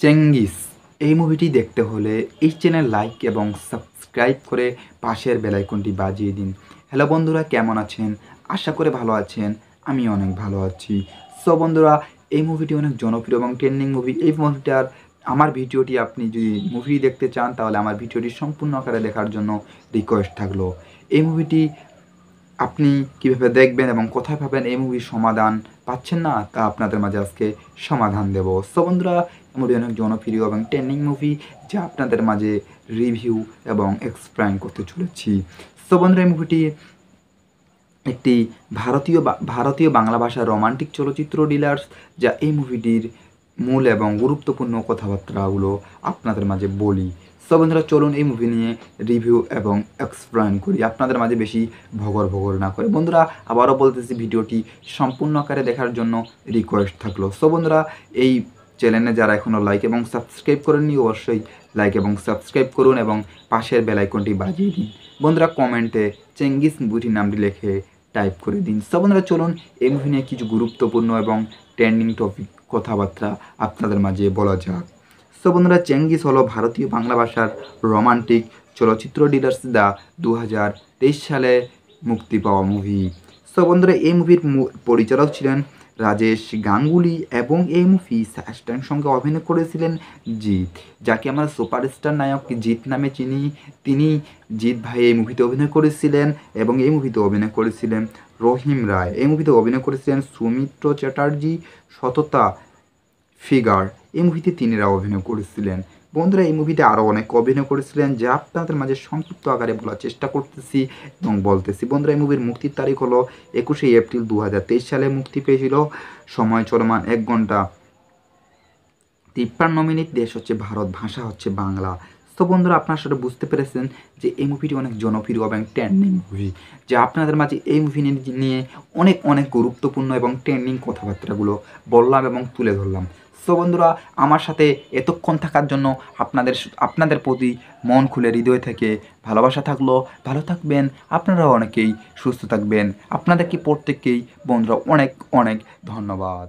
Genghis এই মুভিটি দেখতে হলে এই চ্যানেল লাইক এবং সাবস্ক্রাইব করে পাশের বেল আইকনটি বাজিয়ে দিন। হ্যালো বন্ধুরা, কেমন আছেন? আশা করে ভালো আছেন। আমি অনেক ভালো আছি। সো বন্ধুরা, এই মুভিটি অনেক জনপ্রিয় এবং ট্রেন্ডিং মুভি। এই মুভিটার আমার ভিডিওটি আপনি যদি মুভি দেখতে চান তাহলে আমার ভিডিওটি সম্পূর্ণ আকারে দেখার জন্য রিকোয়েস্ট থাকলো। এই মুভিটি আপনি কীভাবে দেখবেন এবং কোথায় পাবেন এই মুভির সমাধান পাচ্ছেন না, তা আপনাদের মাঝে আজকে সমাধান দেব। সো বন্ধুরা, মুভি অনেক জনপ্রিয় এবং ট্রেন্ডিং মুভি যা আপনাদের মাঝে রিভিউ এবং এক্সপ্লেইন করতে চলেছি। সো বন্ধুরা, এই মুভিটি একটি ভারতীয় বাংলা ভাষার রোমান্টিক চলচ্চিত্র ডিলার্স, যা এই মুভিটির মূল এবং গুরুত্বপূর্ণ কথাবার্তাগুলো আপনাদের মাঝে বলি। সো বন্ধুরা, চলুন এই মুভি নিয়ে রিভিউ এবং এক্সপ্লেইন করি আপনাদের মাঝে বেশি ভগর না করে। বন্ধুরা, আবারও বলতেছি, ভিডিওটি সম্পূর্ণ আকারে দেখার জন্য রিকোয়েস্ট থাকলো। সো বন্ধুরা, এই চ্যানেলে যারা এখনও লাইক এবং সাবস্ক্রাইব করেননি অবশ্যই লাইক এবং সাবস্ক্রাইব করুন এবং পাশের বেল আইকনটি বাজিয়ে দিন। বন্ধুরা, কমেন্টে চেঙ্গিস মুভিটির নামটি লিখে টাইপ করে দিন। সো বন্ধুরা, চলুন এই মুভি নিয়ে কিছু গুরুত্বপূর্ণ এবং ট্রেন্ডিং টপিক কথাবার্তা আপনাদের মাঝে বলা যাক। সো বন্ধুরা, চেঙ্গিস হলো ভারতীয় বাংলা ভাষার রোমান্টিক চলচ্চিত্র ডিলার্স, যা 2023 সালে মুক্তি পাওয়া মুভি। সো বন্ধুরা, এই মুভির পরিচালক ছিলেন রাজেশ গাঙ্গুলি এবং এই মুভি স্যাস্টার সঙ্গে অভিনয় করেছিলেন জিৎ, যাকে আমরা সুপারস্টার নায়ক জিৎ নামে চিনি। তিনি জিৎ ভাই এই মুভিতে অভিনয় করেছিলেন এবং এই মুভিতে অভিনয় করেছিলেন রহিম রায়। এই মুভিতে অভিনয় করেছিলেন সৌমিত্র চ্যাটার্জি, সততা ফিগার। এই মুভিতে তিনিরা অভিনয় করেছিলেন। বন্ধুরা, এই মুভিতে আরও অনেক অভিনয় করেছিলেন, যা আপনাদের মাঝে সংক্ষিপ্ত আকারে বলার চেষ্টা করতেছি এবং বলতেছি। বন্ধুরা, এই মুভির মুক্তির তারিখ হলো 21শে এপ্রিল 2023 সালে মুক্তি পেয়েছিল। সময় চলমান 1 ঘন্টা 53 মিনিট। দেশ হচ্ছে ভারত, ভাষা হচ্ছে বাংলা। তো বন্ধুরা, আপনার সাথে বুঝতে পেরেছেন যে এই মুভিটি অনেক জনপ্রিয় এবং ট্রেন্ডিং মুভি, যা আপনাদের মাঝে এই মুভি নিয়ে অনেক গুরুত্বপূর্ণ এবং ট্রেন্ডিং কথাবার্তাগুলো বললাম এবং তুলে ধরলাম। সো বন্ধুরা, আমার সাথে এতক্ষণ থাকার জন্য আপনাদের প্রতি মন খুলে হৃদয় থেকে ভালোবাসা থাকলো। ভালো থাকবেন, আপনারাও অনেকেই সুস্থ থাকবেন। আপনাদেরকে প্রত্যেককেই বন্ধুরা অনেক ধন্যবাদ।